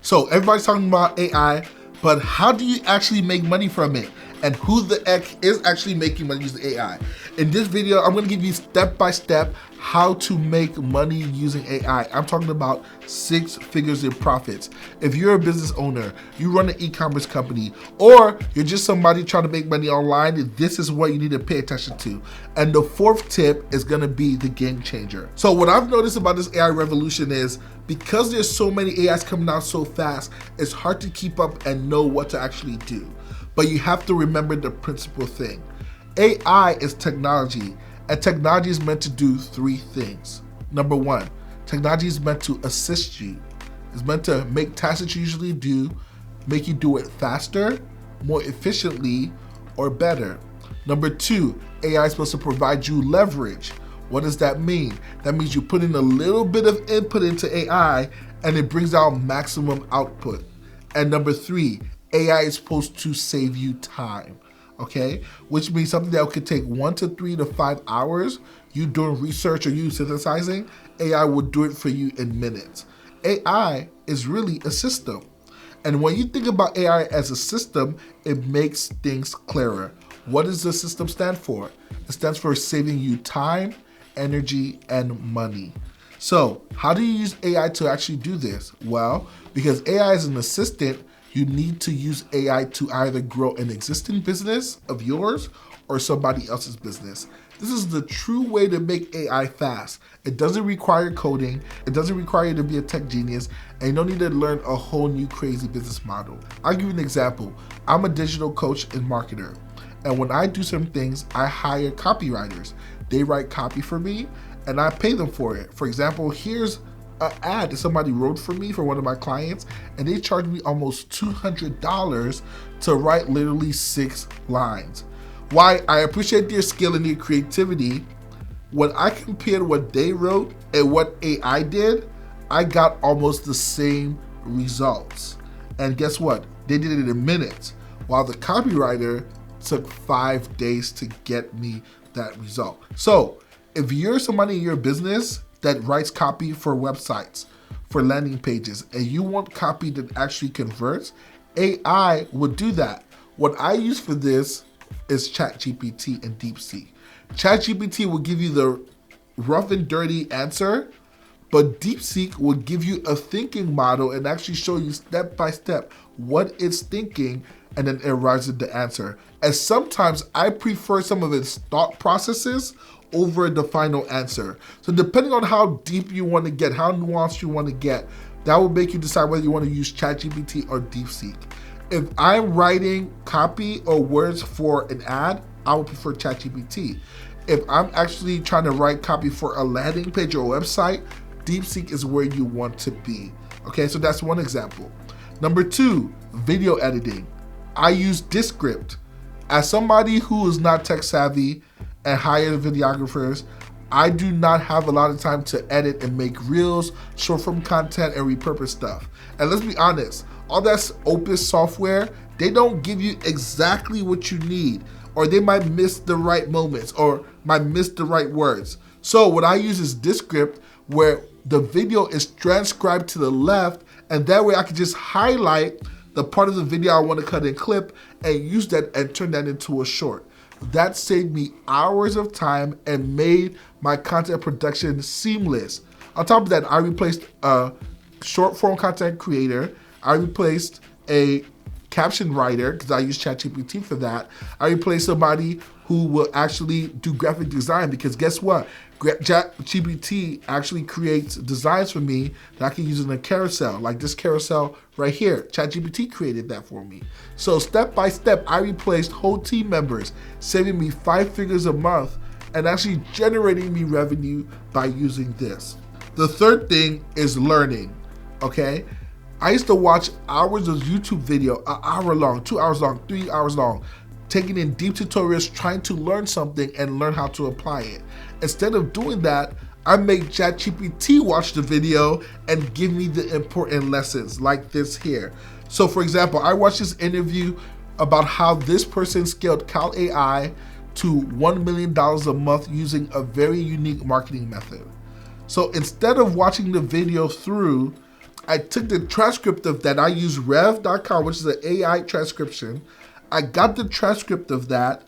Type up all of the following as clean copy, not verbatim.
So everybody's talking about AI, but how do you actually make money from it? And who the heck is actually making money using AI? In this video, I'm gonna give you step-by-step how to make money using AI. I'm talking about 6 figures in profits. If you're a business owner, you run an e-commerce company, or you're just somebody trying to make money online, this is what you need to pay attention to. And the 4th tip is gonna be the game changer. So what I've noticed about this AI revolution is because there's so many AIs coming out so fast, it's hard to keep up and know what to actually do. But you have to remember the principal thing. AI is technology, and technology is meant to do 3 things. Number 1, technology is meant to assist you. It's meant to make tasks that you usually do, make you do it faster, more efficiently, or better. Number 2, AI is supposed to provide you leverage. What does that mean? That means you put in a little bit of input into AI and it brings out maximum output. And number 3, AI is supposed to save you time, okay? Which means something that could take 1 to 3 to 5 hours, you doing research or you synthesizing, AI will do it for you in minutes. AI is really a system. And when you think about AI as a system, it makes things clearer. What does the system stand for? It stands for saving you time, energy, and money. So how do you use AI to actually do this? Well, because AI is an assistant, you need to use AI to either grow an existing business of yours or somebody else's business. This is the true way to make AI fast. It doesn't require coding, it doesn't require you to be a tech genius, and you don't need to learn a whole new crazy business model. I'll give you an example. I'm a digital coach and marketer, and when I do some things, I hire copywriters. They write copy for me, and I pay them for it. For example, here's an ad that somebody wrote for me for one of my clients, and they charged me almost $200 to write literally 6 lines. Why I appreciate their skill and their creativity, when I compared what they wrote and what AI did, I got almost the same results. And guess what? They did it in minutes, while the copywriter took 5 days to get me that result. So if you're somebody in your business that writes copy for websites, for landing pages, and you want copy that actually converts, AI would do that. What I use for this is ChatGPT and DeepSeek. ChatGPT will give you the rough and dirty answer, but DeepSeek will give you a thinking model and actually show you step by step what it's thinking, and then it arrives at the answer. And sometimes I prefer some of its thought processes over the final answer. So depending on how deep you want to get, how nuanced you want to get, that will make you decide whether you want to use ChatGPT or DeepSeek. If I'm writing copy or words for an ad, I would prefer ChatGPT. If I'm actually trying to write copy for a landing page or a website, DeepSeek is where you want to be. Okay, so that's one example. Number 2, video editing. I use Descript. As somebody who is not tech savvy and hire videographers, I do not have a lot of time to edit and make reels, short form content, and repurpose stuff. And let's be honest, all that's open software, they don't give you exactly what you need, or they might miss the right moments or might miss the right words. So what I use is Descript, where the video is transcribed to the left, and that way I can just highlight the part of the video I want to cut and clip and use that and turn that into a short. That saved me hours of time and made my content production seamless. On top of that, I replaced a short form content creator. I replaced a caption writer because I use ChatGPT for that. I replaced somebody who will actually do graphic design, because guess what? ChatGPT actually creates designs for me that I can use in a carousel, like this carousel right here. ChatGPT created that for me. So step by step, I replaced whole team members, saving me 5 figures a month and actually generating me revenue by using this. The 3rd thing is learning, okay? I used to watch hours of YouTube video, an hour long, 2 hours long, 3 hours long, taking in deep tutorials, trying to learn something and learn how to apply it. Instead of doing that, I make ChatGPT watch the video and give me the important lessons like this here. So for example, I watched this interview about how this person scaled Cal AI to $1 million a month using a very unique marketing method. So instead of watching the video through, I took the transcript of that. I used rev.com, which is an AI transcription. I got the transcript of that.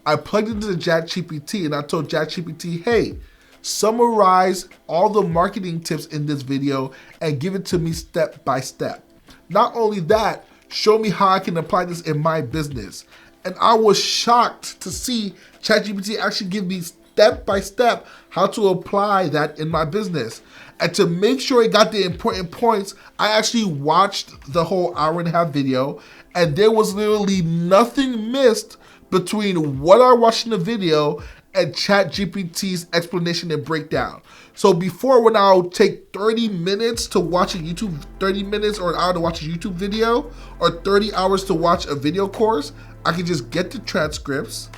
I plugged it into the ChatGPT and I told ChatGPT, hey, summarize all the marketing tips in this video and give it to me step by step. Not only that, show me how I can apply this in my business. And I was shocked to see ChatGPT actually give me step by step how to apply that in my business. And to make sure it got the important points, I actually watched the whole hour-and-a-half video, and there was literally nothing missed between what I watched in the video and ChatGPT's explanation and breakdown. So before, when I would take 30 minutes to watch a YouTube, 30 minutes or an hour to watch a YouTube video, or 30 hours to watch a video course, I could just get the transcripts,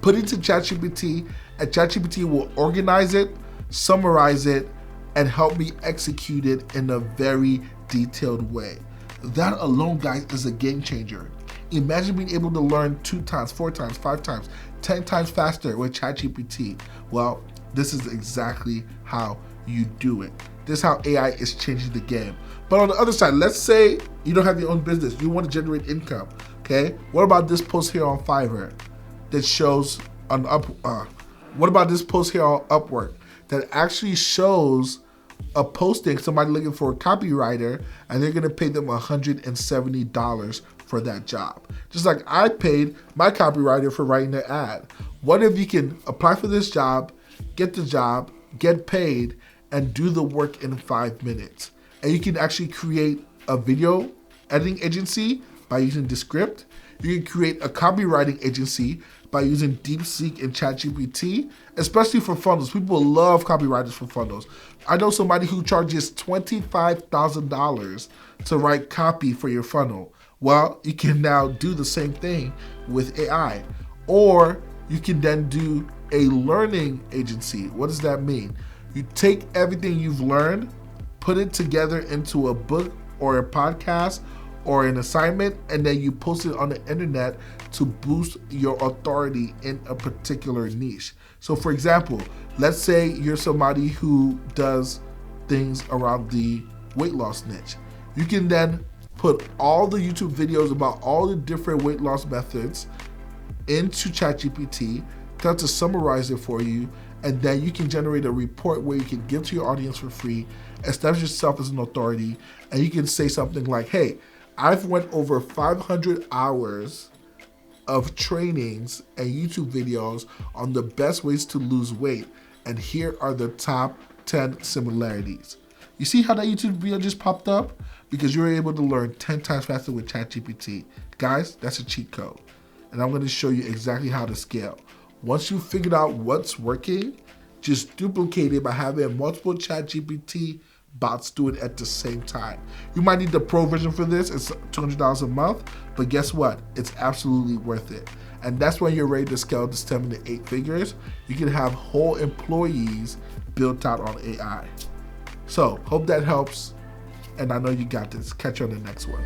put it to ChatGPT, and ChatGPT will organize it, summarize it, and help me execute it in a very detailed way. That alone, guys, is a game changer. Imagine being able to learn 2 times, 4 times, 5 times, 10 times faster with ChatGPT. Well, this is exactly how you do it. This is how AI is changing the game. But on the other side, let's say you don't have your own business. You want to generate income, okay? What about this post here on Fiverr that shows on what about this post here on Upwork that actually shows a posting, somebody looking for a copywriter, and they're gonna pay them $170 for that job. Just like I paid my copywriter for writing the ad. What if you can apply for this job, get the job, get paid, and do the work in 5 minutes? And you can actually create a video editing agency by using Descript. You can create a copywriting agency by using DeepSeek and ChatGPT, especially for funnels. People love copywriters for funnels. I know somebody who charges $25,000 to write copy for your funnel. Well, you can now do the same thing with AI. Or you can then do a learning agency. What does that mean? You take everything you've learned, put it together into a book or a podcast or an assignment, and then you post it on the internet to boost your authority in a particular niche. So for example, let's say you're somebody who does things around the weight loss niche. You can then put all the YouTube videos about all the different weight loss methods into ChatGPT, tell it to summarize it for you, and then you can generate a report where you can give to your audience for free, establish yourself as an authority, and you can say something like, hey, I've went over 500 hours of trainings and YouTube videos on the best ways to lose weight, and here are the top 10 similarities. You see how that YouTube video just popped up? Because you're able to learn 10 times faster with ChatGPT. Guys, that's a cheat code. And I'm gonna show you exactly how to scale. Once you've figured out what's working, just duplicate it by having multiple ChatGPT bots do it at the same time. You might need the pro version for this. It's $200 a month, but guess what? It's absolutely worth it. And that's when you're ready to scale to 7 to 8 figures. You can have whole employees built out on AI. So hope that helps. And I know you got this. Catch you on the next one.